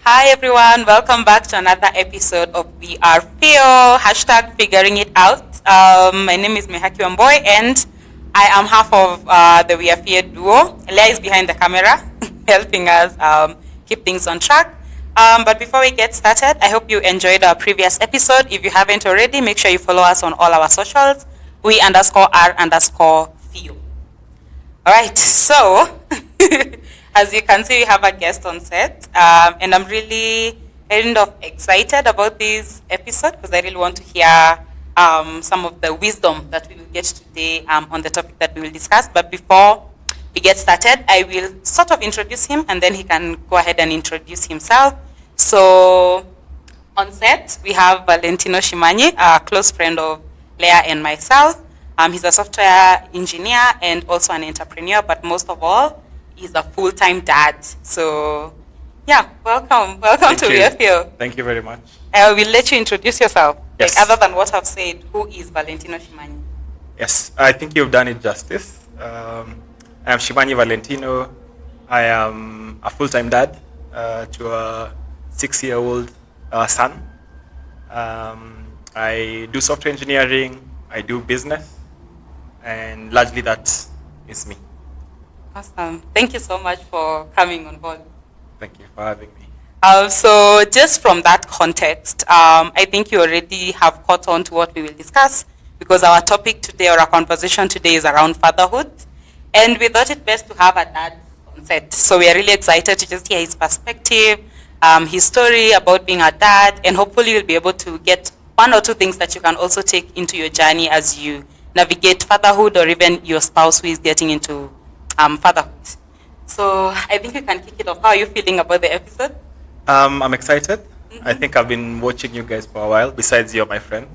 Hi everyone, welcome back to another episode of We Are Feel, hashtag figuring it out. My name is Mehaki Wamboy and I am half of the We Are Feel duo. Leah is behind the camera helping us keep things on track. But before we get started, I hope you enjoyed our previous episode. If you haven't already, make sure you follow us on all our socials, we_are_feel. All right, so as you can see, we have a guest on set, and I'm really kind of excited about this episode because I really want to hear some of the wisdom that we will get today on the topic that we will discuss. But before we get started, I will sort of introduce him, and then he can go ahead and introduce himself. So on set, we have Valentino Shimanyi, a close friend of Leah and myself. He's a software engineer and also an entrepreneur, but most of all, he's a full-time dad. So, yeah, welcome Thank to you. Real. Thank you very much. I will let you introduce yourself. Yes. Like, other than what I've said, who is Valentino Shimanyi? Yes, I think you've done it justice. I am Shimanyi Valentino. I am a full-time dad to a 6-year-old son. I do software engineering. I do business. And largely that is me. Awesome. Thank you so much for coming on board. Thank you for having me. So just from that context, I think you already have caught on to what we will discuss because our topic today or our conversation today is around fatherhood. And we thought it best to have a dad on set. So we are really excited to just hear his perspective, his story about being a dad, and hopefully you'll be able to get one or two things that you can also take into your journey as you navigate fatherhood or even your spouse who is getting into fatherhood. So I think we can kick it off. How are you feeling about the episode? I'm excited. I think I've been watching you guys for a while, besides you're my friend.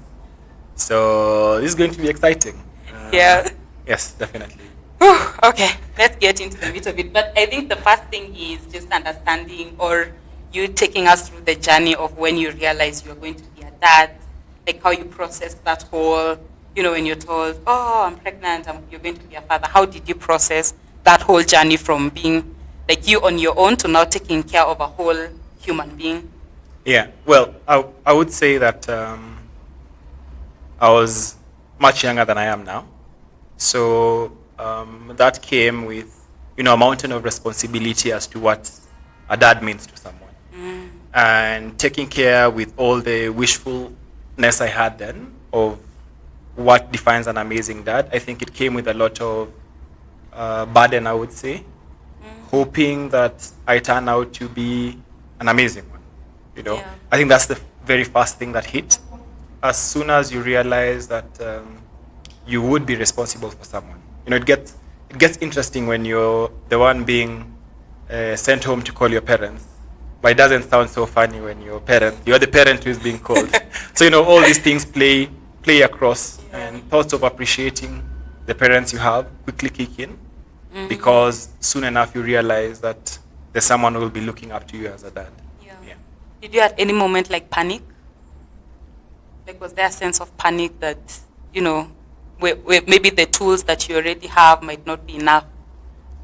So this is going to be exciting. Yeah. Yes, definitely. Whew, okay, let's get into the meat of it. But I think the first thing is just understanding or you taking us through the journey of when you realize you're going to be a dad, like how you process that whole, when you're told, oh, I'm pregnant, you're going to be a father. How did you process that whole journey from being like you on your own to now taking care of a whole human being? Yeah, well, I would say that I was much younger than I am now. So that came with, a mountain of responsibility as to what a dad means to someone. And taking care with all the wishfulness I had then of what defines an amazing dad. I think it came with a lot of burden, I would say, hoping that I turn out to be an amazing one. Yeah. I think that's the very first thing that hit. As soon as you realize that you would be responsible for someone, it gets interesting when you're the one being sent home to call your parents. But it doesn't sound so funny when you're the parent who is being called. So all these things play across, and thoughts of appreciating the parents you have quickly kick in, because soon enough you realize that there's someone who will be looking up to you as a dad. Yeah. Did you at any moment like panic? Like was there a sense of panic that, where maybe the tools that you already have might not be enough?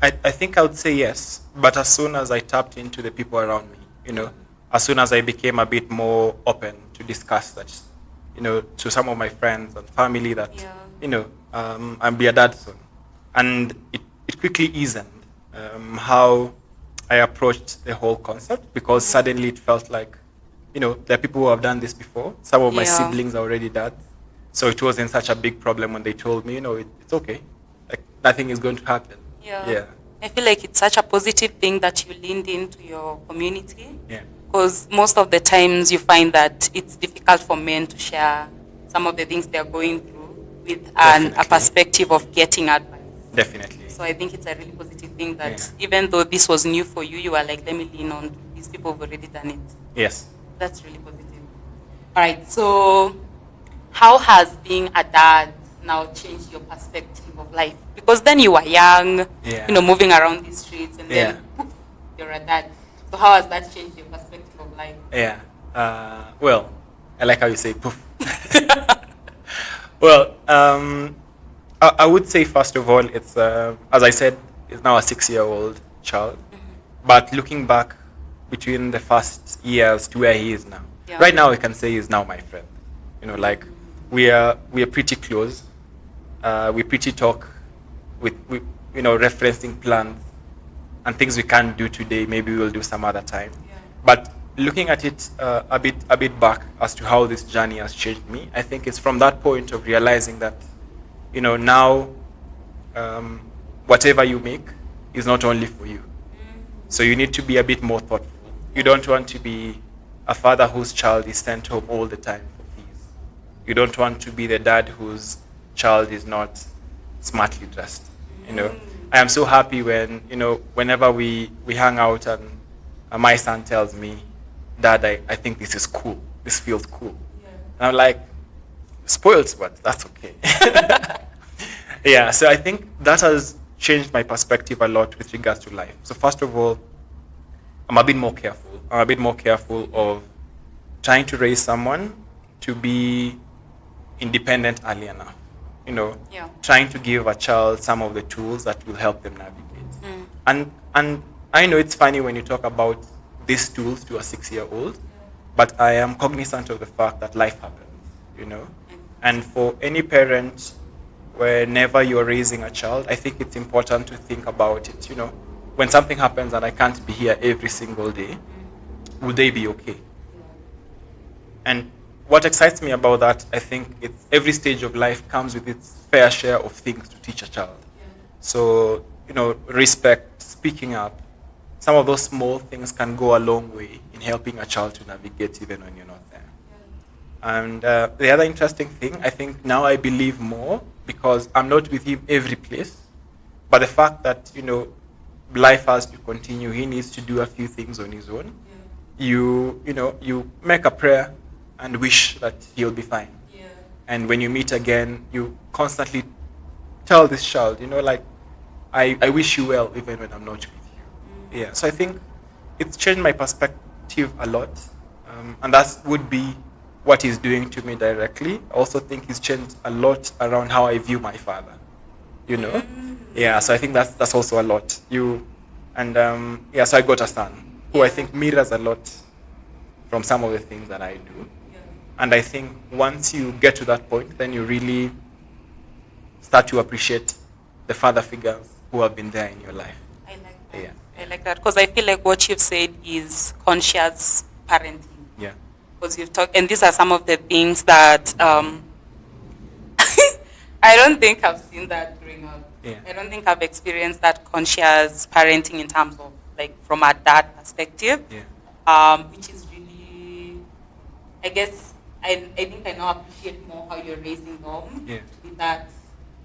I think I would say yes, but as soon as I tapped into the people around me, as soon as I became a bit more open to discuss that, to some of my friends and family that, I'll be a dad soon. And it quickly eased how I approached the whole concept, because suddenly it felt like, there are people who have done this before. Some of my siblings are already dads. So it wasn't such a big problem when they told me, it's okay. Like nothing is going to happen. Yeah. I feel like it's such a positive thing that you leaned into your community. Yeah. Because most of the times you find that it's difficult for men to share some of the things they're going through with a perspective of getting advice. Definitely. So I think it's a really positive thing that even though this was new for you, you were like, let me lean on to these people who've already done it. Yes. That's really positive. All right. So how has being a dad now changed your perspective of life? Because then you were young, moving around the streets, and then poof, you're a dad. So how has that changed your perspective of life? Yeah. Well, I like how you say poof. Well, I would say first of all, it's as I said, it's now a 6-year-old child. But looking back between the first years to where he is now. Yeah. Right now, I can say he's now my friend. Like we are pretty close. We pretty talk with referencing plans and things we can't do today. Maybe we'll do some other time. Yeah. But looking at it a bit back as to how this journey has changed me, I think it's from that point of realizing that now whatever you make is not only for you. So you need to be a bit more thoughtful. You don't want to be a father whose child is sent home all the time for fees. You don't want to be the dad whose child is not smartly dressed. I am so happy when whenever we hang out and my son tells me, Dad, I think this is cool. This feels cool. Yeah. And I'm like, spoiled, but that's okay. Yeah, so I think that has changed my perspective a lot with regards to life. So first of all, I'm a bit more careful. I'm a bit more careful of trying to raise someone to be independent early enough. Yeah. Trying to give a child some of the tools that will help them navigate. And I know it's funny when you talk about these tools to a 6-year-old, but I am cognizant of the fact that life happens, And for any parent, whenever you're raising a child, I think it's important to think about it, when something happens and I can't be here every single day, will they be okay? And what excites me about that, I think it's every stage of life comes with its fair share of things to teach a child. So, respect, speaking up, some of those small things can go a long way in helping a child to navigate even when you're not there. And the other interesting thing, I think now I believe more because I'm not with him every place, but the fact that, life has to continue, he needs to do a few things on his own. You make a prayer and wish that he'll be fine. Yeah. And when you meet again, you constantly tell this child, I wish you well even when I'm not with you. Yeah. So I think it's changed my perspective a lot. And that would be what he's doing to me directly. I also think he's changed a lot around how I view my father. Yeah, so I think that's also a lot. So I got a son who I think mirrors a lot from some of the things that I do. And I think once you get to that point, then you really start to appreciate the father figures who have been there in your life. I like that. Yeah. I like that because I feel like what you've said is conscious parenting. Yeah. Because you've talked, and these are some of the things that I don't think I've seen that growing up. Yeah. I don't think I've experienced that conscious parenting in terms of from a dad perspective. Yeah. Which is really, I guess, I think I now appreciate more how you're raising them Yeah. to be that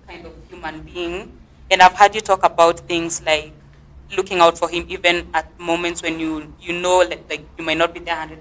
kind of human being. And I've heard you talk about things like looking out for him even at moments when you like you might not be there 100%.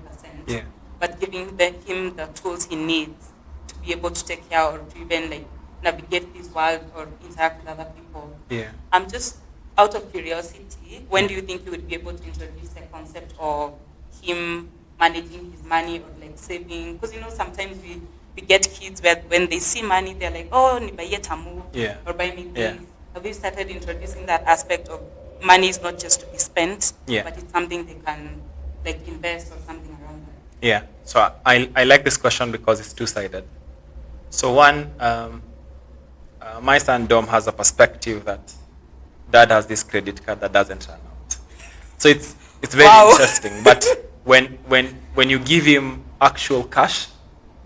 Yeah. But giving him the tools he needs to be able to take care or to even navigate this world or interact with other people. Yeah. I'm just out of curiosity, when do you think you would be able to introduce the concept of him managing his money or saving? Because sometimes we get kids where when they see money they're like, oh, nibaye tamu, Yeah. or buy me this. Yeah. Have you started introducing that aspect of money is not just to be spent, Yeah. but it's something they can invest or something around that? Yeah. So I like this question because it's two-sided. So one, my son Dom has a perspective that dad has this credit card that doesn't run out. So it's very interesting. But when you give him actual cash,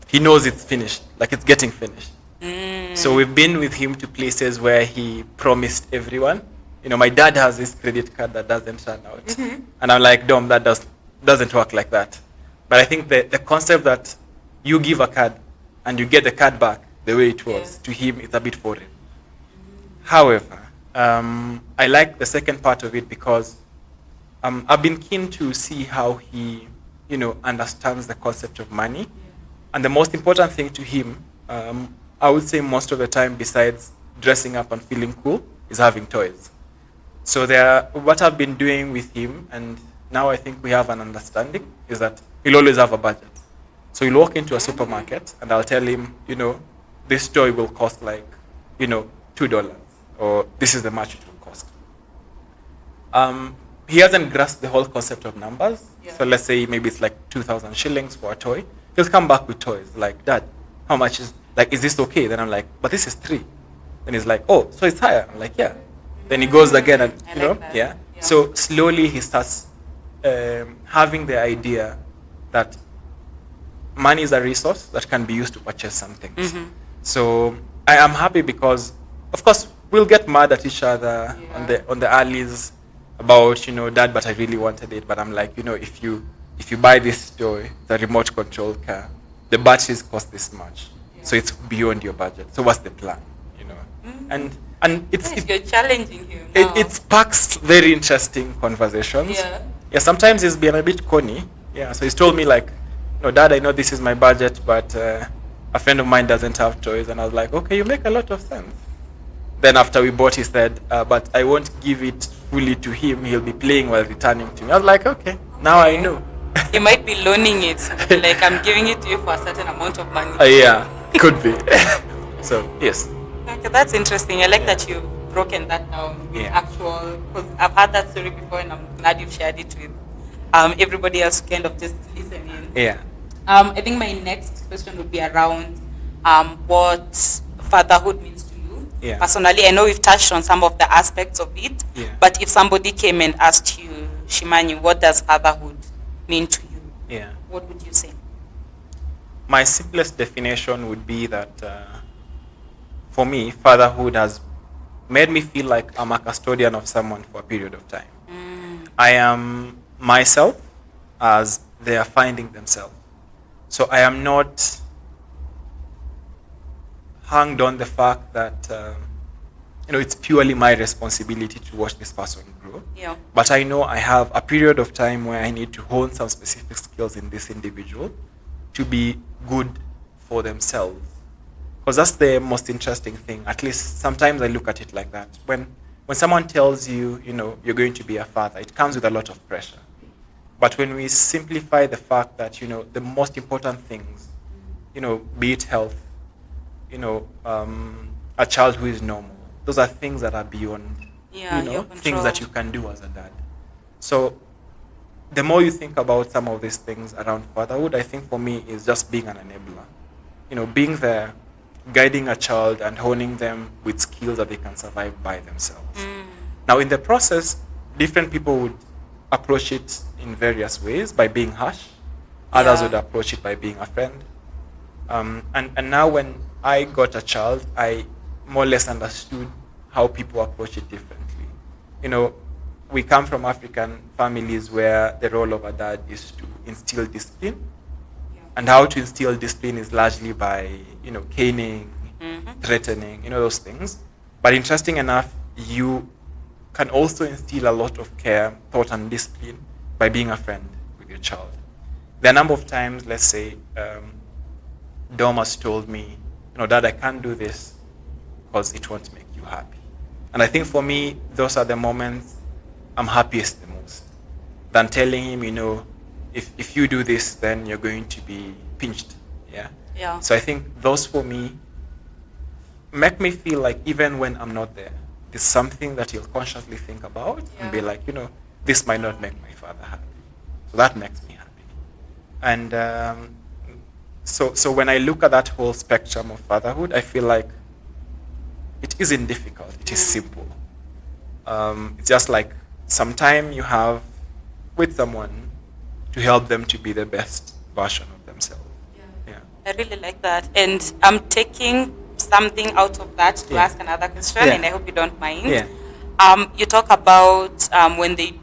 he knows it's finished, like it's getting finished. So we've been with him to places where he promised everyone, my dad has this credit card that doesn't run out. Mm-hmm. And I'm like, Dom, that doesn't work like that. But I think the concept that you give a card and you get the card back the way it was, to him, it's a bit foreign. However, I like the second part of it because I've been keen to see how he, understands the concept of money. And the most important thing to him, I would say most of the time, besides dressing up and feeling cool, is having toys. So what I've been doing with him, and now I think we have an understanding, is that he'll always have a budget. So he'll walk into a supermarket and I'll tell him, this toy will cost $2, or this is the much it will cost. he hasn't grasped the whole concept of numbers. Yeah. So let's say maybe it's like 2,000 shillings for a toy. He'll come back with toys like, Dad, how much is this okay? Then I'm like, but this is 3. Then he's like, oh, so it's higher. I'm like, yeah. Then he goes again and, I like that. yeah. Yeah. So slowly he starts having the idea that money is a resource that can be used to purchase some things. So I am happy because, of course, we'll get mad at each other on the alleys about, Dad, but I really wanted it. But I'm like, if you buy this toy, the remote control car, the batteries cost this much, so it's beyond your budget. So what's the plan? And You're challenging him. It sparks very interesting conversations. Yeah. Sometimes he's been a bit corny. Yeah. So he's told me like, no, Dad, I know this is my budget, but a friend of mine doesn't have toys, and I was like, okay, you make a lot of sense. Then after we bought, he said, but I won't give it fully to him. He'll be playing while returning to me. I was like, okay, now I know. You might be loaning it, like I'm giving it to you for a certain amount of money. Yeah, could be. So yes. Okay, that's interesting. I like that you've broken that down with actual, because I've had that story before, and I'm glad you've shared it with everybody else who kind of just listening. Yeah. I think my next question would be around what fatherhood means to you. Yeah. Personally, I know we've touched on some of the aspects of it, but if somebody came and asked you, Shimanyi, what does fatherhood mean to you? Yeah. What would you say? My simplest definition would be that for me, fatherhood has made me feel like I'm a custodian of someone for a period of time. I am myself as they are finding themselves. So I am not hung on the fact that it's purely my responsibility to watch this person grow. Yeah. But I know I have a period of time where I need to hone some specific skills in this individual to be good for themselves. Because that's the most interesting thing. At least sometimes I look at it like that. When someone tells you, you're going to be a father, it comes with a lot of pressure. But when we simplify the fact that, the most important things, be it health, a child who is normal, those are things that are beyond, things that you can do as a dad. So the more you think about some of these things around fatherhood, I think for me is just being an enabler. Being there, guiding a child and honing them with skills that they can survive by themselves. Now, in the process, different people would approach it in various ways, by being harsh. Others would approach it by being a friend. And now when I got a child, I more or less understood how people approach it differently. We come from African families where the role of a dad is to instill discipline. And how to instill discipline is largely by, caning, threatening, those things. But interesting enough, you can also instill a lot of care, thought, and discipline by being a friend with your child. There are a number of times, let's say, Dom has told me, Dad, I can't do this because it won't make you happy. And I think for me, those are the moments I'm happiest the most. Than telling him, if you do this, then you're going to be pinched. Yeah. So I think those for me make me feel like even when I'm not there, there's something that you'll consciously think about and be like, this might not make my father happy. So that makes me happy. And so when I look at that whole spectrum of fatherhood, I feel like it isn't difficult. It is simple. It's just like some time you have with someone to help them to be the best version of themselves. Yeah. I really like that. And I'm taking something out of that to ask another question, and I hope you don't mind. Yeah. You talk about when they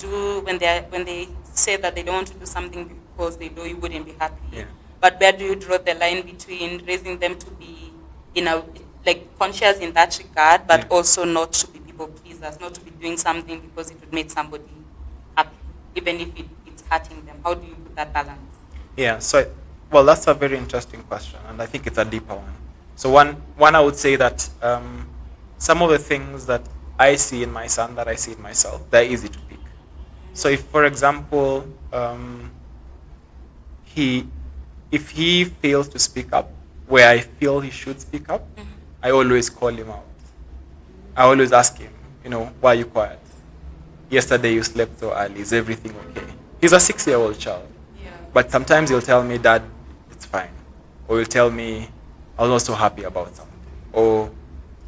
say that they don't want to do something because they know you wouldn't be happy. Yeah. But where do you draw the line between raising them to be, conscious in that regard, but also not to be people pleasers, not to be doing something because it would make somebody happy, even if it's hurting them? How do you put that balance? Yeah. So, well, that's a very interesting question, and I think it's a deeper one. So one I would say that some of the things that I see in my son that I see in myself, they're easy to pick. So if, for example, if he fails to speak up where I feel he should speak up, I always call him out. I always ask him, why are you quiet? yesterday you slept so early. Is everything okay? He's a 6-year-old child. But sometimes he'll tell me, Dad, it's fine. Or he'll tell me, I was not so happy about something. Or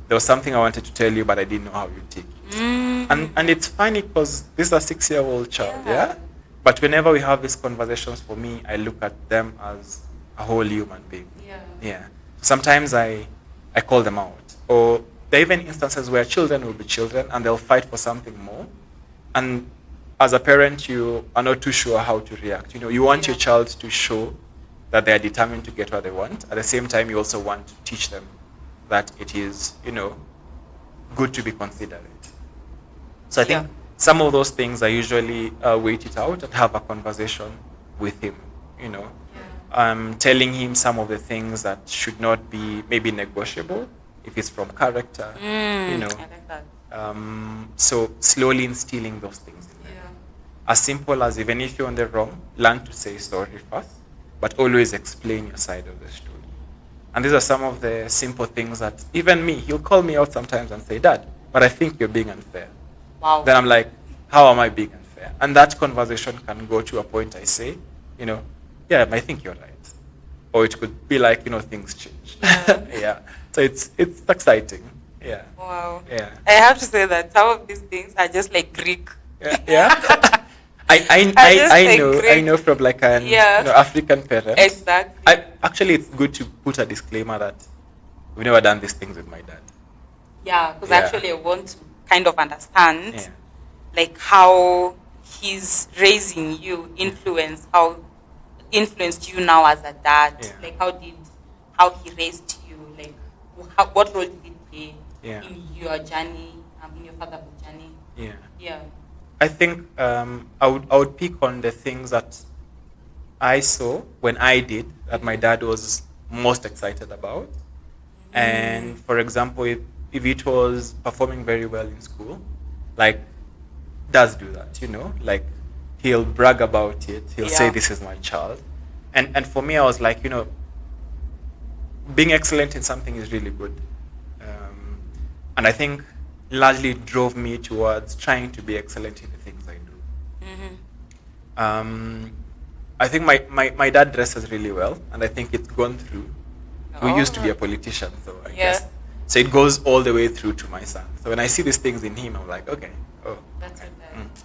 there was something I wanted to tell you, but I didn't know how you take it. And it's funny because this is a 6-year-old child, yeah? But whenever we have these conversations, for me, I look at them as a whole human being. Yeah. Sometimes I call them out. Or there are even instances where children will be children and they'll fight for something more. And as a parent, you are not too sure how to react. You want your child to show that they are determined to get what they want. At the same time, you also want to teach them that it is, good to be considerate. So I think some of those things I usually wait it out and have a conversation with him, telling him some of the things that should not be maybe negotiable if it's from character, I like that. So slowly instilling those things in them. As simple as even if you're on the wrong, learn to say sorry first, but always explain your side of the story. And these are some of the simple things that even me, he'll call me out sometimes and say, Dad, but I think you're being unfair. Wow. Then I'm like, how am I being unfair? And that conversation can go to a point I say, yeah, I think you're right. Or it could be like, things change. Yeah. So it's exciting. Yeah. Wow. Yeah. I have to say that some of these things are just like Greek. Yeah. I know from like an African parent. Exactly. Actually, it's good to put a disclaimer that we've never done these things with my dad. Yeah, because actually I want to kind of understand like how he's raising you influenced you now as a dad. Like how he raised you, like what role did it play in your journey, in your fatherhood journey? Yeah. I think I would pick on the things that I saw when I did that my dad was most excited about. And for example, if it was performing very well in school, like does do that, like he'll brag about it. He'll say, this is my child. And for me, I was like, being excellent in something is really good. And I think largely drove me towards trying to be excellent in the things I do. I think my dad dresses really well, and I think it's gone through. We used to be a politician, so I guess. So it goes all the way through to my son. So when I see these things in him, I'm like, okay, that's okay.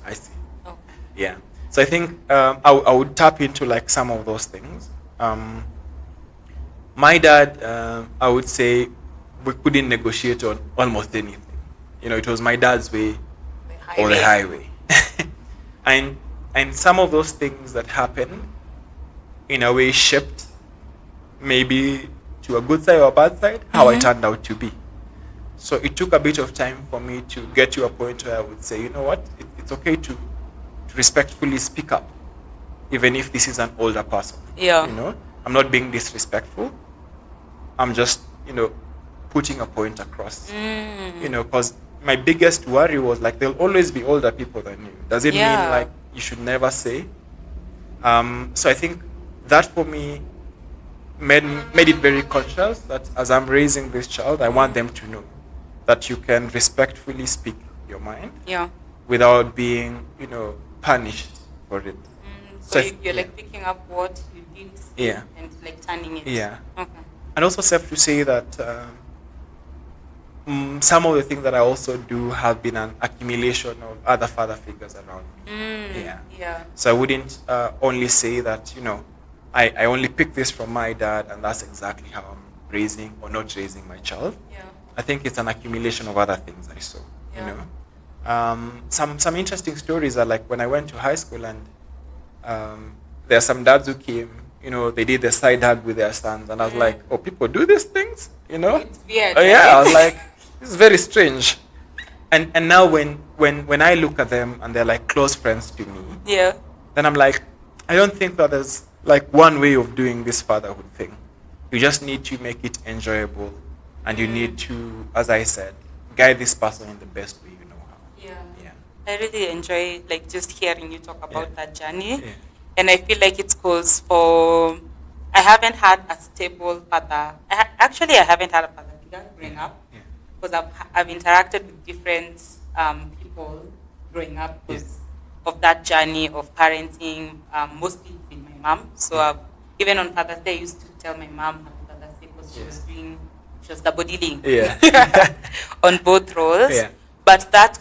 I see. Okay. Yeah. So I think I would tap into like some of those things. My dad, I would say, we couldn't negotiate on almost anything. It was my dad's way or the highway. and some of those things that happened, in a way, shaped maybe to a good side or a bad side, how I turned out to be. So it took a bit of time for me to get to a point where I would say, you know what, it's okay to respectfully speak up, even if this is an older person. I'm not being disrespectful. I'm just, putting a point across. Because my biggest worry was like there'll always be older people than you. Does it mean like you should never say? So I think that for me made it very conscious that as I'm raising this child, I want them to know that you can respectfully speak your mind without being, punished for it. So you're like picking up what you did say and like turning it. Yeah. Okay. And also safe to say that some of the things that I also do have been an accumulation of other father figures around me. So I wouldn't only say that, I only pick this from my dad and that's exactly how I'm raising or not raising my child. I think it's an accumulation of other things I saw, Some interesting stories are like when I went to high school and there are some dads who came, they did the side hug with their sons and I was like, oh, people do these things, It's weird. Oh yeah, I was like, this is very strange. And now when I look at them and they're like close friends to me, then I'm like, I don't think that there's like one way of doing this fatherhood thing. You just need to make it enjoyable and you need to, as I said, guide this person in the best way you know how. I really enjoy like just hearing you talk about that journey. And I feel like it's cause I haven't had a stable father. I haven't had a father figure growing up because I've interacted with different people growing up because of that journey of parenting, mostly with my mom. So even on Father's Day, I used to tell my mom Happy Father's Day because she was double dealing on both roles. Yeah. But that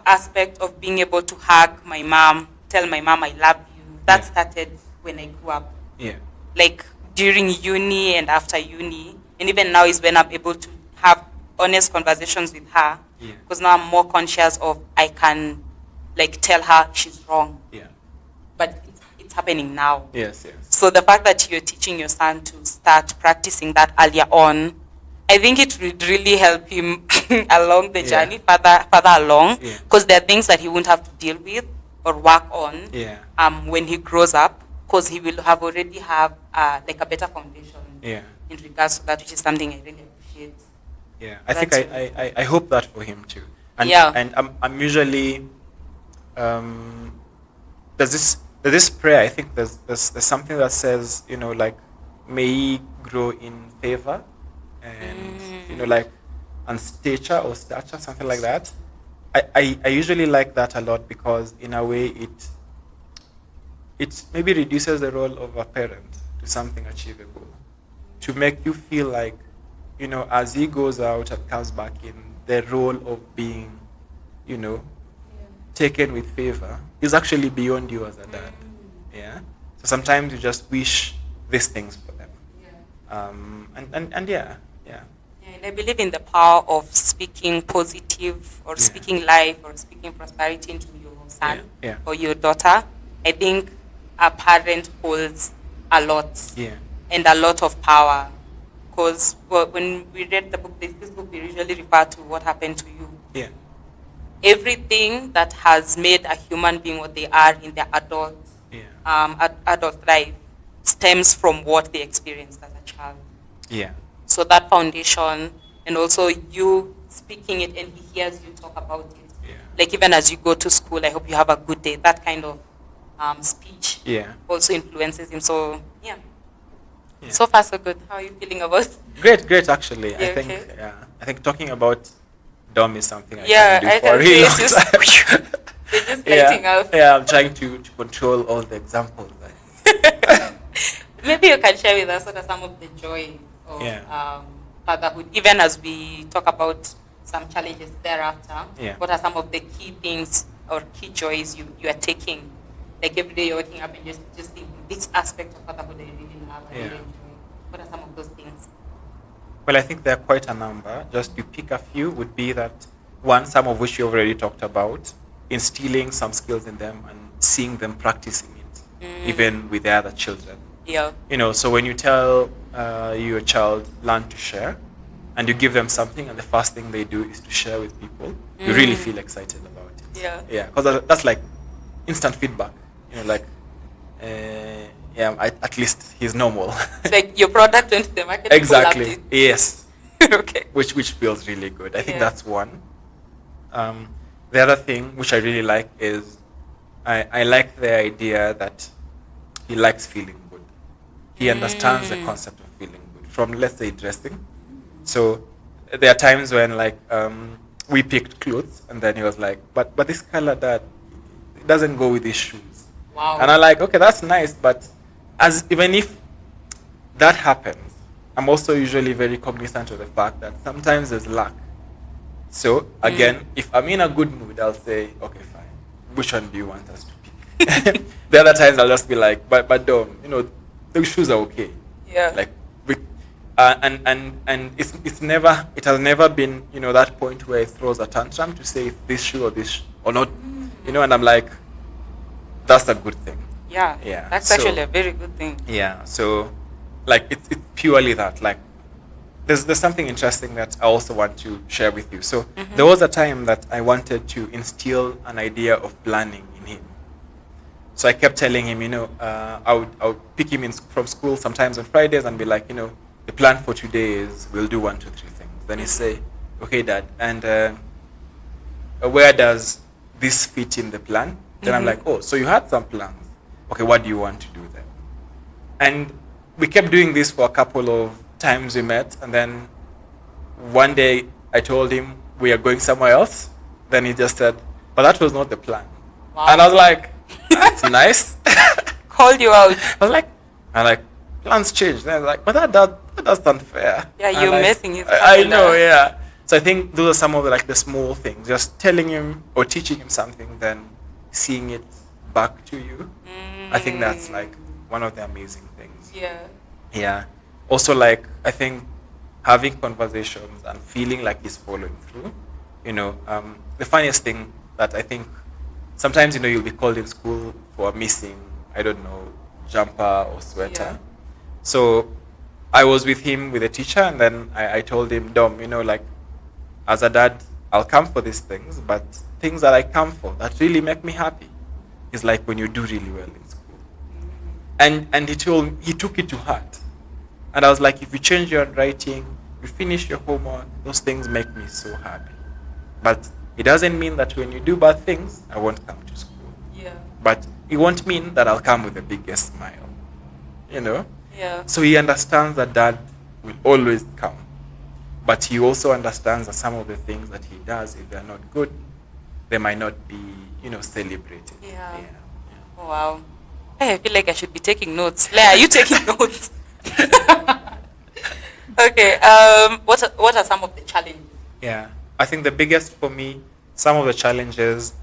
aspect of being able to hug my mom, tell my mom I love you, that started when I grew up. Yeah. Like during uni and after uni, and even now is when I'm able to have honest conversations with her. Because now I'm more conscious of I can like tell her she's wrong. Yeah. But it's happening now. Yes. Yes. So the fact that you're teaching your son to start practicing that earlier on, I think it would really help him along the journey, further along, because there are things that he won't have to deal with or work on when he grows up, because he will have already have like a better foundation in regards to that, which is something I really appreciate. Yeah, I think I hope that for him too. And and I'm usually there's this prayer. I think there's something that says, you know, like, may he grow in favor and you know, like, and stature, something like that. I usually like that a lot because in a way it maybe reduces the role of a parent to something achievable, to make you feel like, you know, as he goes out and comes back in, the role of being, you know, taken with favor is actually beyond you as a dad. Yeah. So sometimes you just wish these things for them. And and I believe in the power of speaking positive or speaking life or speaking prosperity into your son or your daughter. I think a parent holds a lot and a lot of power. Because when we read the book, this book, we usually refer to what happened to you. Yeah. Everything that has made a human being what they are in their adult life stems from what they experienced as a child. Yeah. So that foundation, and also you speaking it and he hears you talk about it. Yeah. Like even as you go to school, I hope you have a good day. That kind of speech also influences him. So so far so good. How are you feeling about it? Great actually. I think okay? I think talking about Dom is something I can do for a really long time. You're just lighting up. Yeah, I'm trying to control all the examples. Maybe you can share with us what are some of the joys of fatherhood, even as we talk about some challenges thereafter. What are some of the key things or key joys you are taking? Like every day you're waking up and just thinking, this aspect of fatherhood I really love, I really enjoy. What are some of those things? Well, I think there are quite a number. Just to pick a few would be that one, some of which you already talked about, instilling some skills in them and seeing them practicing it, even with the other children. Yeah. You know, so when you tell your child learn to share, and you give them something, and the first thing they do is to share with people, you really feel excited about it. Yeah, because that's like instant feedback. You know, like, at least he's normal. It's like your product went to the market. Exactly. Yes. Okay. Which feels really good. I think that's one. The other thing which I really like is I like the idea that he likes feeling good. He understands the concept of feeling good from, let's say, dressing. So there are times when like we picked clothes and then he was like, but this color that it doesn't go with these shoes. Wow. And I'm like, okay, that's nice, but even if that happens, I'm also usually very cognizant of the fact that sometimes there's luck. So again, if I'm in a good mood, I'll say, okay, fine. Which one do you want us to pick? The other times I'll just be like, but don't, you know, those shoes are okay. Yeah. Like, and it has never been, you know, that point where it throws a tantrum to say this shoe or not, you know, and I'm like, that's a good thing. Yeah. That's actually a very good thing. Yeah. So, like, it's purely that. Like, there's something interesting that I also want to share with you. So there was a time that I wanted to instill an idea of planning in him. So I kept telling him, you know, I would pick him from school sometimes on Fridays and be like, you know, the plan for today is we'll do 1, 2, 3 things. Then he'd say, okay, Dad, and where does this fit in the plan? Then I'm like, oh, so you had some plans. Okay, what do you want to do then? And we kept doing this for a couple of times we met, and then one day I told him we are going somewhere else. Then he just said, but that was not the plan. Wow. And I was like, that's nice. Called you out. I was like, plans change. Then I was like, but that's unfair. Yeah, And you're I, messing his I know, calendar. yeah. So I think those are some of the small things. Just telling him or teaching him something, then seeing it back to you. I think that's one of the amazing things. Yeah. Yeah. Also, I think having conversations and feeling like he's following through. The funniest thing that I think sometimes you'll be called in school for a missing, I don't know, jumper or sweater. Yeah. So I was with him with a teacher, and then I told him, Dom, as a dad, I'll come for these things, but things that I come for that really make me happy is like when you do really well in school. And he took it to heart. And I was like, if you change your handwriting, you finish your homework, those things make me so happy. But it doesn't mean that when you do bad things, I won't come to school. Yeah. But it won't mean that I'll come with the biggest smile. Yeah. So he understands that dad will always come. But he also understands that some of the things that he does, if they're not good, they might not be, celebrated. Yeah. Oh, wow. Hey, I feel like I should be taking notes. Leah, are you taking notes? Okay. What are some of the challenges? Yeah. I think the biggest for me, some of the challenges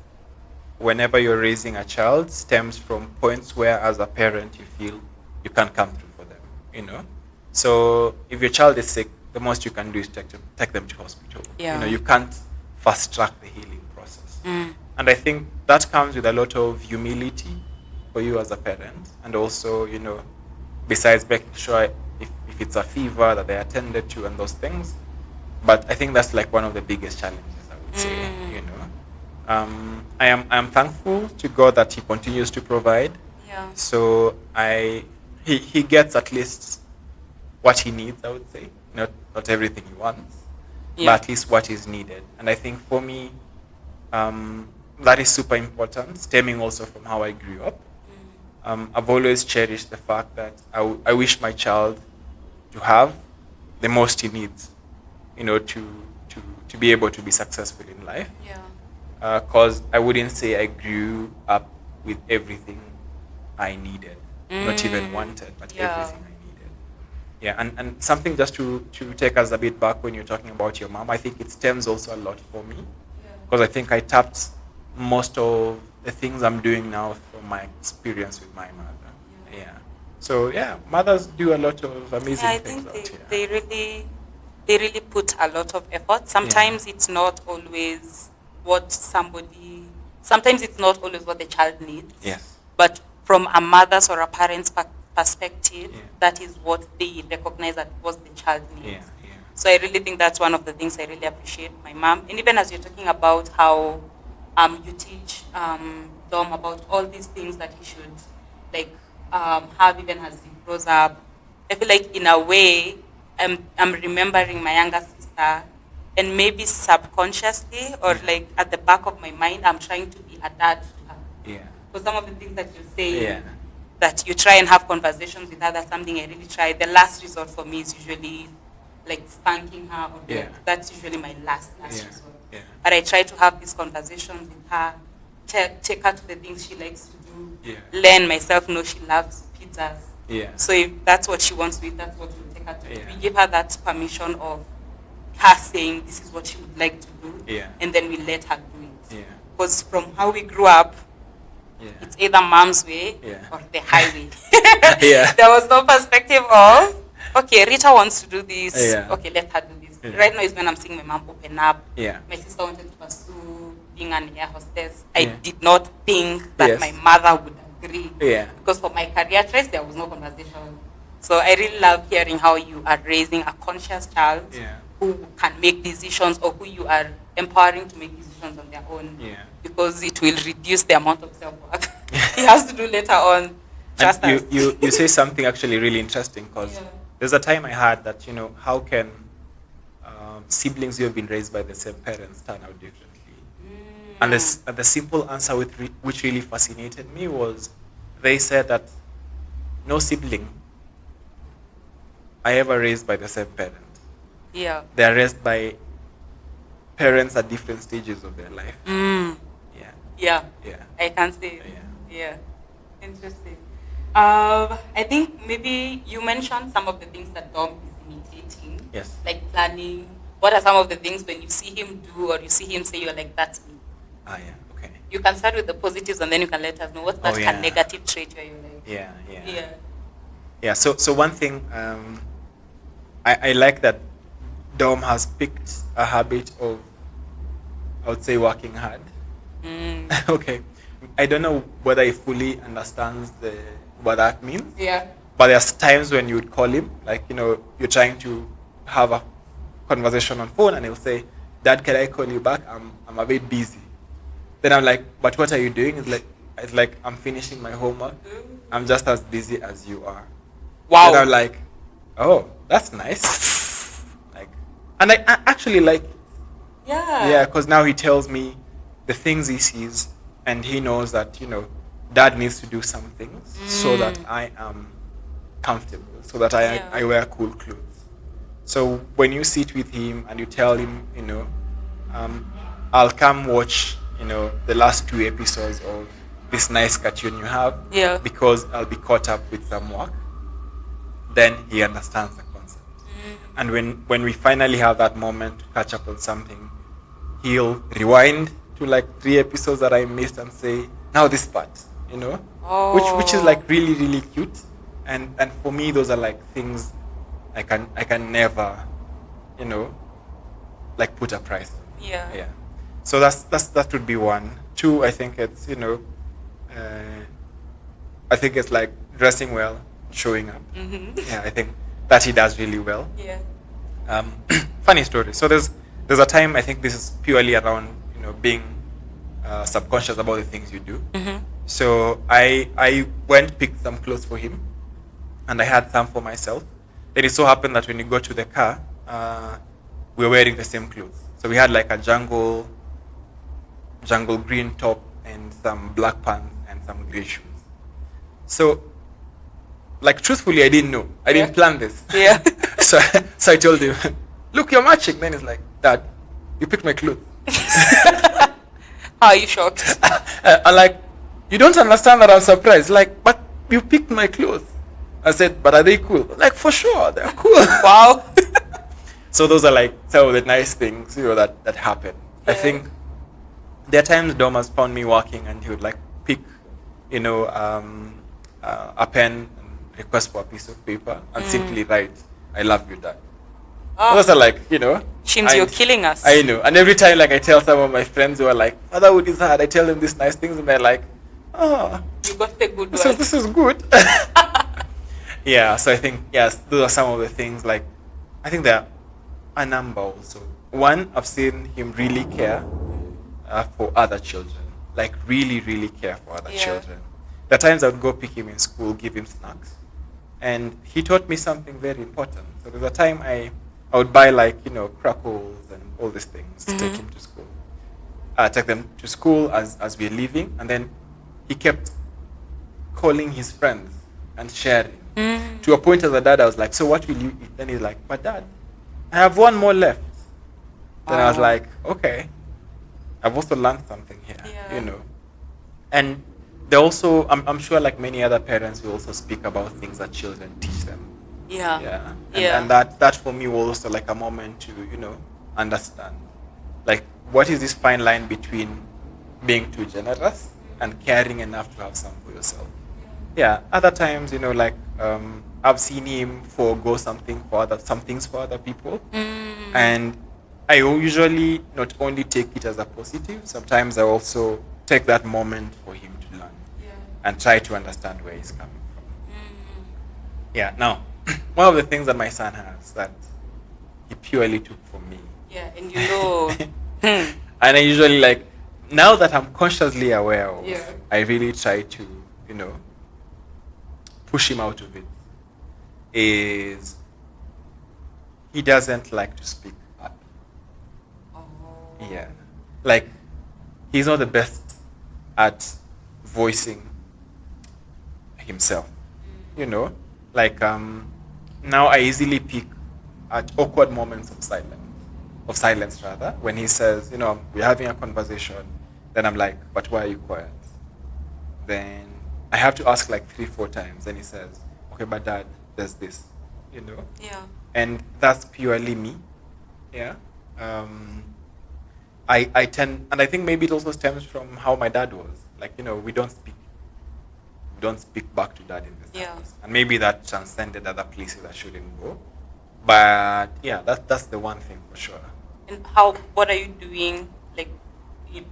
whenever you're raising a child stems from points where as a parent you feel you can't come through for them, So if your child is sick, the most you can do is take them to hospital. Yeah. You can't fast track the healing process. Mm. And I think that comes with a lot of humility for you as a parent. And also, besides making sure if it's a fever that they attended to and those things. But I think that's one of the biggest challenges, I would say, I am thankful to God that he continues to provide. Yeah. So he gets at least what he needs, I would say. Not everything he wants, Yeah. but at least what is needed. And I think for me, that is super important, stemming also from how I grew up. I've always cherished the fact that I wish my child to have the most he needs, to be able to be successful in life. Yeah. Because I wouldn't say I grew up with everything I needed, not even wanted, but Yeah. everything I needed. Yeah, and something just to take us a bit back when you're talking about your mom, I think it stems also a lot for me, because I think I tapped most of the things I'm doing now from my experience with my mother. Yeah. So yeah, mothers do a lot of amazing I things think out here. they really put a lot of effort. Sometimes it's not always sometimes it's not always what the child needs. Yes. But from a mother's or a parent's perspective, Yeah. that is what they recognize that what the child needs. Yeah, yeah. So I really think that's one of the things I really appreciate my mom. And even as you're talking about how you teach Dom about all these things that he should have even as he grows up, I feel like in a way I'm remembering my younger sister, and maybe subconsciously or at the back of my mind I'm trying to be a dad to her. Yeah. For some of the things that you say, Yeah. that you try and have conversations with her, that's something I really try. The last resort for me is usually spanking her, or Yeah. that's usually my last Yeah. resort. Yeah. But I try to have these conversations with her, take her to the things she likes to do, Yeah. learn myself know she loves pizzas. Yeah. So if that's what she wants to eat, that's what we'll take her to. Yeah. We give her that permission of her saying this is what she would like to do, Yeah. and then we let her do it. Yeah. Because from how we grew up, Yeah. it's either mom's way Yeah. or the highway. Yeah. There was no perspective of, okay, Rita wants to do this. Yeah. Okay, let her do this. Yeah. Right now is when I'm seeing my mom open up. Yeah. My sister wanted to pursue being an air hostess. I Yeah. did not think that Yes. my mother would agree. Yeah. Because for my career choice, there was no conversation. So I really love hearing how you are raising a conscious child Yeah. who can make decisions, or who you are empowering to make decisions on their own. Yeah. Because it will reduce the amount of self-work he has to do later on. Just And as you say something actually really interesting, because Yeah. there's a time I had that, how can siblings who have been raised by the same parents turn out differently? And the simple answer which really fascinated me was, they said that no sibling are ever raised by the same parent. Yeah. They are raised by parents at different stages of their life. Mm. Yeah. Yeah, Yeah. I can see. Yeah. Yeah, interesting. I think maybe you mentioned some of the things that Dom is imitating, Yes. like planning. What are some of the things when you see him do or you see him say, you're like, that's me? Ah, yeah. Okay. You can start with the positives and then you can let us know what's Oh, that kind of yeah. negative trait where you're like, Yeah. Yeah. yeah. Yeah. So one thing, I like that Dom has picked a habit of, I would say, working hard. Mm, Okay. I don't know whether he fully understands what that means, yeah. but there's times when you would call him, like, you're trying to have a conversation on phone, and he'll say, "Dad, can I call you back? I'm a bit busy." Then I'm like, "But what are you doing?" It's like I'm finishing my homework. I'm just as busy as you are. Then I'm Wow. like, "Oh, that's nice." Like, and I actually like it. Yeah, Yeah. because now he tells me the things he sees, and he knows that dad needs to do some things so that Mm, I am comfortable, so that I yeah. I wear cool clothes. So when you sit with him and you tell him, um, I'll come watch, the last 2 episodes of this nice cartoon you have Yeah. because I'll be caught up with some work, then he understands the concept. And when we finally have that moment to catch up on something, he'll rewind to like 3 episodes that I missed and say, now this part, which is Oh, like really, really cute. And for me those are like things I can never, you know, like put a price yeah. on. Yeah. So that would be one. Two, I think it's, uh, I think it's like dressing well, showing up. Mm-hmm. Yeah, I think that he does really well. Yeah. Um, funny story. So there's a time, I think this is purely around being subconscious about the things you do. Mm-hmm. So I went picked some clothes for him, and I had some for myself. Then it so happened that when we got to the car, we were wearing the same clothes. So we had like a jungle green top and some black pants and some gray shoes. So, like, truthfully, I didn't know. I Yeah. didn't plan this. Yeah. so so I told him, look, you're matching. Then he's like, Dad, you picked my clothes. How are you shocked? I'm like, you don't understand that I'm surprised. Like, but you picked my clothes. I said, but are they cool? Like, for sure, they're cool. Wow. So those are like some of the nice things, that happen. I Yeah. think there are times Dom has found me working and he would like pick, a pen and request for a piece of paper and simply write, I love you, Dad. Those are Oh, like, Shims, you're and killing us. I know. And every time like I tell some of my friends who are like, fatherhood is hard, I tell them these nice things and they're like, oh, You got the good this is one. this is good. Yeah, so I think yes, those are some of the things. Like, I think there are a number also. One, I've seen him really care for other children, like really, really care for other Yeah. children. There are times I would go pick him in school, give him snacks, and he taught me something very important. So there's a time I would buy like crackles and all these things to take him to school. Take them to school as we're leaving, and then he kept calling his friends and sharing. To a point as a dad, I was like, so what will you eat? Then he's like, but Dad, I have one more left. Then I was Wow. like, okay, I've also learned something here, Yeah. And they also, I'm sure, like many other parents, will also speak about things that children teach them. Yeah. Yeah, Yeah. and that for me was also like a moment to understand, like, what is this fine line between being too generous and caring enough to have some for yourself. Yeah, other times, like, I've seen him forego some things for other people, and I usually not only take it as a positive, sometimes I also take that moment for him to learn Yeah. and try to understand where he's coming from. Yeah, now, one of the things that my son has that he purely took from me. Yeah. And you know. Hmm. And I usually, like, now that I'm consciously aware of, Yeah. I really try to, push him out of it, is he doesn't like to speak up. Oh. Yeah. Like, he's not the best at voicing himself. Like, now I easily pick at awkward moments of silence rather, when he says, we're having a conversation Then I'm like, but why are you quiet? Then I have to ask like 3, 4 times. Then he says, okay, but dad, there's this, you know? Yeah. And that's purely me. Yeah. I tend, and I think maybe it also stems from how my dad was. Like, you know, we don't speak back to dad in this Yeah. house. And maybe that transcended other places I shouldn't go. But yeah, that's the one thing for sure. And what are you doing, like,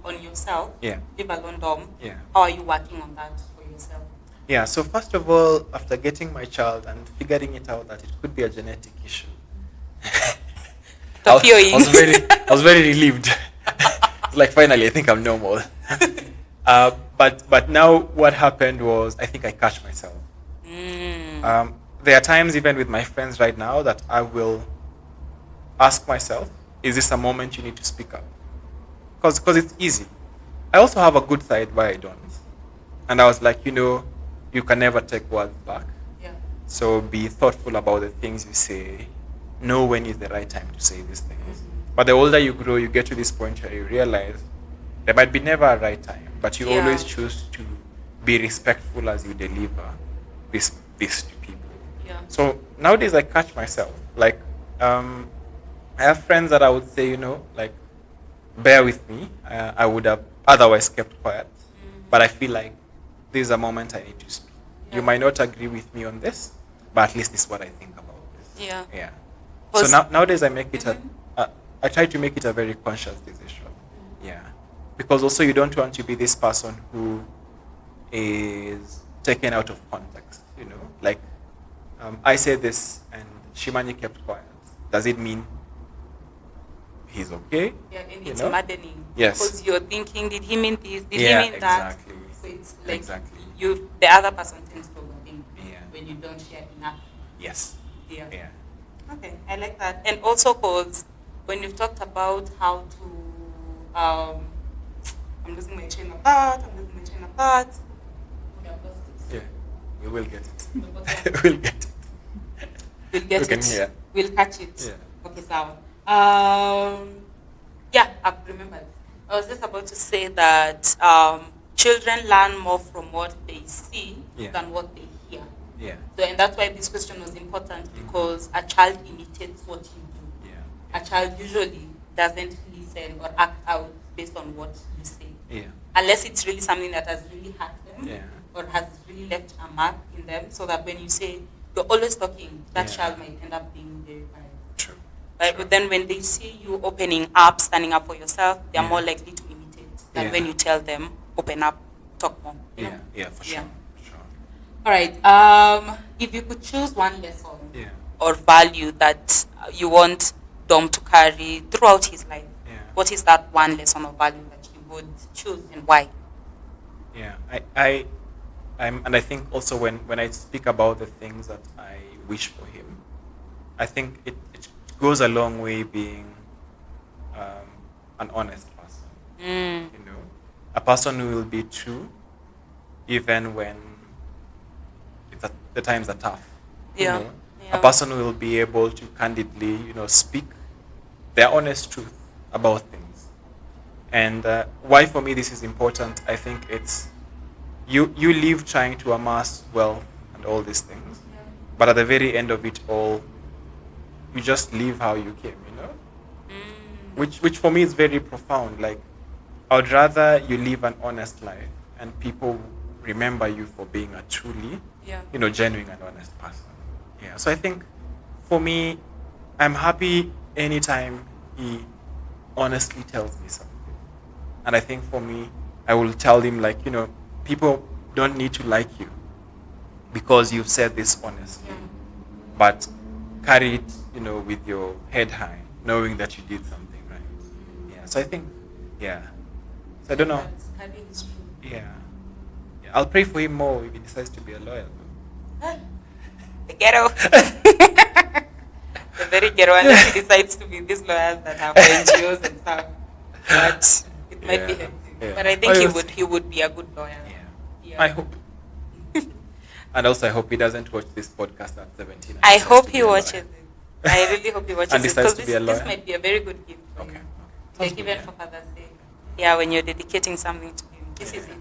on yourself? Yeah. Live alone dom. Yeah. How are you working on that for yourself? Yeah, so first of all, after getting my child and figuring it out that it could be a genetic issue, I was very relieved. It's like, finally, I think I'm normal. But now what happened was, I think I catch myself. There are times even with my friends right now that I will ask myself, is this a moment you need to speak up? Because it's easy. I also have a good side why I don't. And I was like, you know, you can never take words back. Yeah. So be thoughtful about the things you say. Know when is the right time to say these things. But the older you grow, you get to this point where you realize there might be never a right time, but you always choose to be respectful as you deliver this to people. Yeah. So nowadays I catch myself. Like, I have friends that I would say, you know, like, bear with me. I would have otherwise kept quiet. But I feel like this is a moment I need to speak. Yeah. You might not agree with me on this, but at least this is what I think about this. Yeah. Yeah. So nowadays I make it I try to make it a very conscious decision. Yeah. Because also you don't want to be this person who is taken out of context, you know? Like, I say this and Shimanyi kept quiet. Does it mean he's okay? Yeah, and it's know? maddening. Yes. Because you're thinking, did he mean this? Did Yeah, he mean that? exactly. So it's like Exactly. the other person tends to overthink when you don't share enough. Yes. Yeah. Yeah. Okay, I like that. And also because when you've talked about how to, I'm losing my train of thought. Okay, I've lost it. Yeah. We will get it. But We'll get it. we'll get We can it. hear. We'll catch it. Yeah. Okay, so yeah, I've remembered. I was just about to say that children learn more from what they see than what they hear. Yeah. So, and that's why this question was important, because a child imitates what you do. Yeah. A child usually doesn't listen or act out based on what you say. Yeah. Unless it's really something that has really hurt them Yeah. or has really left a mark in them, so that when you say you're always talking, that Yeah. child might end up being very quiet. True. Right? But then when they see you opening up, standing up for yourself, they're Yeah. more likely to imitate than Yeah. when you tell them, open up, talk more. You Yeah. know? Yeah, for sure. Yeah. For sure. All right. If you could choose one lesson Yeah. or value that you want Dom to carry throughout his life, Yeah. what is that one lesson or value that you would choose and why? Yeah. And I think also when I speak about the things that I wish for him, I think it goes a long way being an honest person. You know, a person who will be true even when the times are tough. Yeah. You know? Yeah. A person who will be able to candidly, you know, speak their honest truth about things. And why for me this is important, I think it's you live trying to amass wealth and all these things, but at the very end of it all, you just live how you came, you know? Which for me is very profound. Like, I would rather you live an honest life and people remember you for being a truly, you know, genuine and honest person. Yeah. So I think for me, I'm happy anytime he honestly tells me something. And I think for me, I will tell him, like, you know, people don't need to like you because you've said this honestly. But carry it, you know, with your head high, knowing that you did something right. Yeah. So I think, yeah. So I don't know. Yeah. I'll pray for him more if he decides to be a lawyer. The ghetto. The very ghetto, unless he decides to be these lawyers that have NGOs and stuff. But it might be hectic. Yeah. But I think he would be a good lawyer. Yeah. I hope. And also I hope he doesn't watch this podcast at 17. I hope he watches it. I really hope he watches And it, decides because to be a lawyer. this might be a very good gift for Okay. him. Like even for Father's Day. Yeah, when you're dedicating something to him. This is Yeah. it.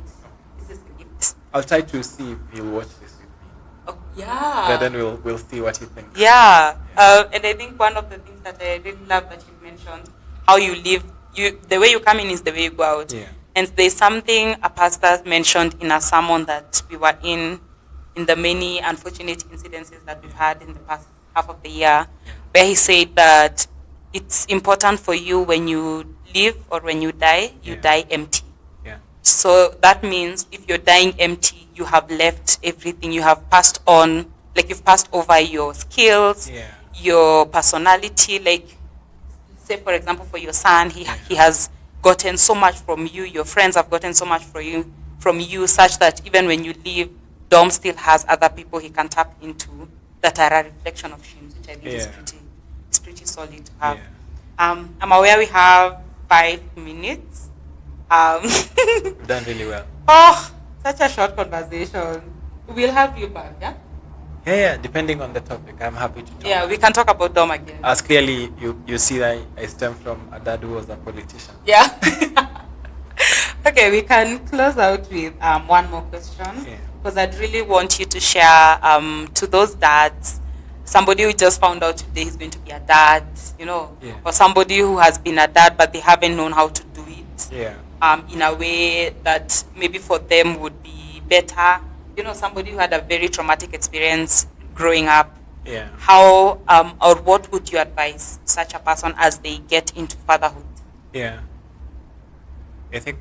This is the gift. I'll try to see if he'll watch this with me. Oh, yeah. Then we'll see what he thinks. Yeah. Yeah. And I think one of the things that I really love that you mentioned, how you live, the way you come in is the way you go out. Yeah. And there's something a pastor mentioned in a sermon that we were in the many unfortunate incidences that we've had in the past half of the year, where he said that it's important for you when you live or when you die Yeah. die empty. Yeah. So that means if you're dying empty, you have left everything. You have passed on, like you've passed over your skills, Yeah. your personality. Like, say for example, for your son, he has gotten so much from you. Your friends have gotten so much from you, such that even when you leave, Dom still has other people he can tap into that are a reflection of him, which I think is Yeah. pretty solid to have. Yeah. I'm aware we have 5 minutes. We've done really well. Oh, such a short conversation. We'll have you back, yeah? Yeah, depending on the topic, I'm happy to talk. Yeah, we can talk about Dom again. As clearly you see that I stem from a dad who was a politician. Yeah. Okay, we can close out with one more question. Yeah. Because I'd really want you to share to those dads, somebody who just found out today he's going to be a dad, Yeah. or somebody who has been a dad but they haven't known how to do it. Yeah. In a way that maybe for them would be better. Somebody who had a very traumatic experience growing up. Yeah. How or what would you advise such a person as they get into fatherhood? Yeah. I think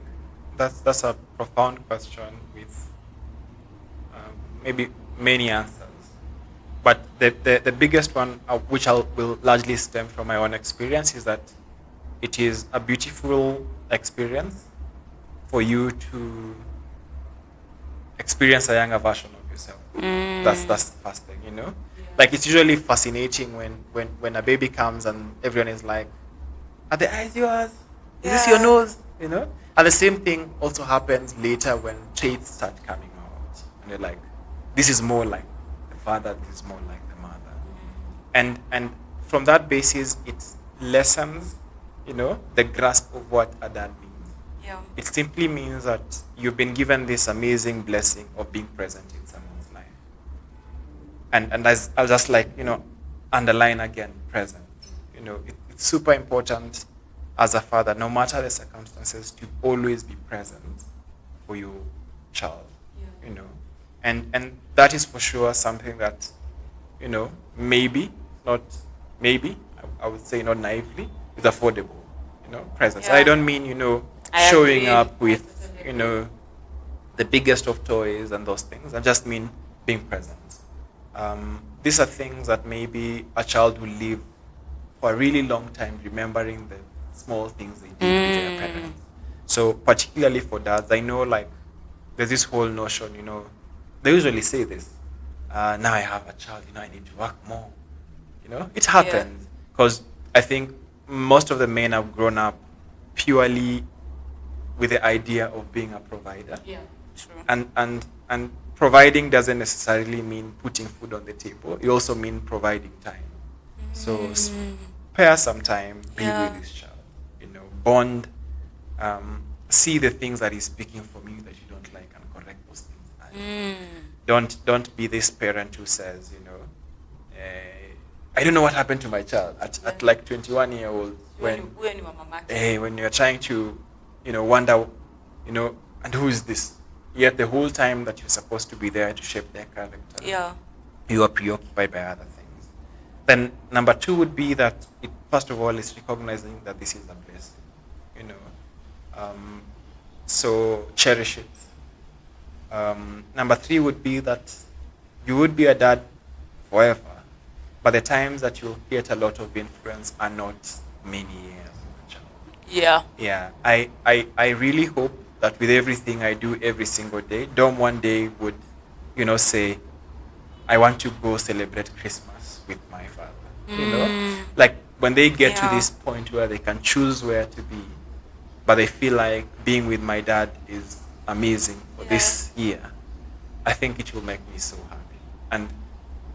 that's a profound question with maybe many answers. But the biggest one, which will largely stem from my own experience, is that it is a beautiful experience for you to experience a younger version of yourself. That's the first thing, Like, it's usually fascinating when a baby comes and everyone is like, are the eyes yours? Is this your nose? And the same thing also happens later when traits start coming out. And you're like, this is more like the father, this is more like the mother. And from that basis, it lessens, the grasp of what a dad means. Yeah. It simply means that you've been given this amazing blessing of being present in someone's life. And I'll just underline again, present. It's super important as a father, no matter the circumstances, to always be present for your child. Yeah. And that is for sure something that, maybe, not maybe, I would say not naively, is affordable. Presence. Yeah. I don't mean, I showing agree. up with, the biggest of toys and those things. I just mean being present. These are things that maybe a child will live for a really long time remembering the small things they did with their parents. So particularly for dads, I know there's this whole notion, they usually say this, now I have a child, I need to work more. It happens because I think most of the men have grown up purely with the idea of being a provider. Yeah, true. And providing doesn't necessarily mean putting food on the table. It also means providing time. So spare some time, be with this child. Bond, see the things that he's speaking from you that you don't like and correct those things. Don't be this parent who says, I don't know what happened to my child at 21-year-old when you're trying to, wonder, and who is this? Yet the whole time that you're supposed to be there to shape their character, you are preoccupied by other things. Then number 2 would be that first of all is recognizing that this is a blessing, so cherish it. Number 3 would be that you would be a dad forever, but the times that you'll get a lot of influence are not many years. Yeah. I really hope that with everything I do every single day, Dom one day would, say, I want to go celebrate Christmas with my father. Like when they get to this point where they can choose where to be, but they feel like being with my dad is amazing for this year, I think it will make me so happy.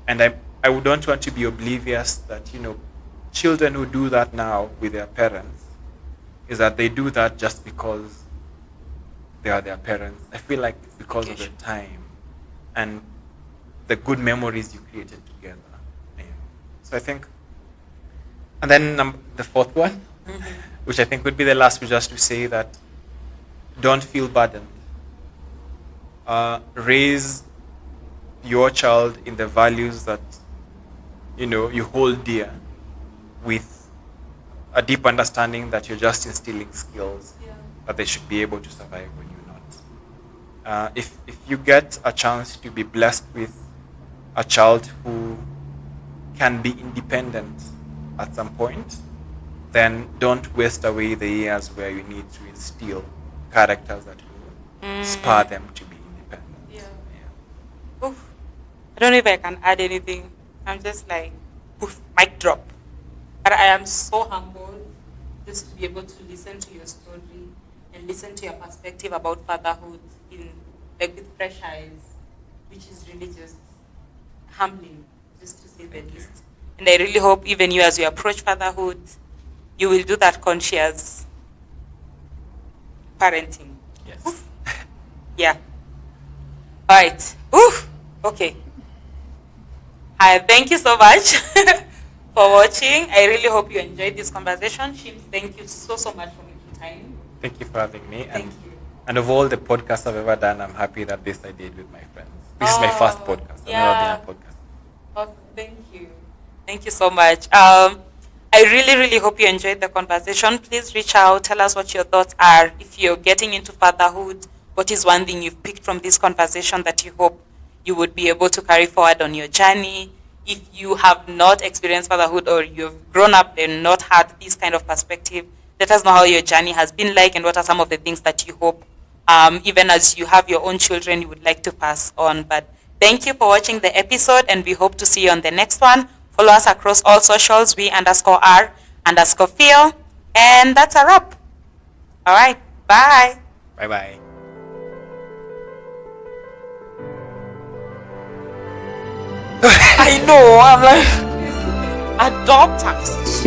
And I would not want to be oblivious that, children who do that now with their parents, is that they do that just because they are their parents. I feel like it's because of the time and the good memories you created together. Yeah. So I think, and then the fourth one, which I think would be the last, was just to say that don't feel burdened. Raise your child in the values that you hold dear, with a deep understanding that you're just instilling skills that they should be able to survive when you're not. If you get a chance to be blessed with a child who can be independent at some point, then don't waste away the years where you need to instill characters that will spur them to be independent. Yeah. Oof. I don't know if I can add anything. I'm just like, poof, mic drop. But I am so humbled just to be able to listen to your story and listen to your perspective about fatherhood in with fresh eyes, which is really just humbling, just to say the least. And I really hope even you, as you approach fatherhood, you will do that conscious parenting. Yes. Oof. Yeah. All right. Oof. Okay. Hi, thank you so much for watching. I really hope you enjoyed this conversation. Shims, thank you so much for making time. Thank you for having me. Thank you. And of all the podcasts I've ever done, I'm happy that this I did with my friends. This is my first podcast. I've never been on a podcast. Oh, thank you. Thank you so much. I really hope you enjoyed the conversation. Please reach out. Tell us what your thoughts are. If you're getting into fatherhood, what is one thing you've picked from this conversation that you hope you would be able to carry forward on your journey? If you have not experienced fatherhood, or you've grown up and not had this kind of perspective, let us know how your journey has been like and what are some of the things that you hope, even as you have your own children, you would like to pass on. But thank you for watching the episode, and we hope to see you on the next one. Follow us across all socials, we_R_Feel. And that's a wrap. All right. Bye. Bye-bye. I know. I'm like, adopt us.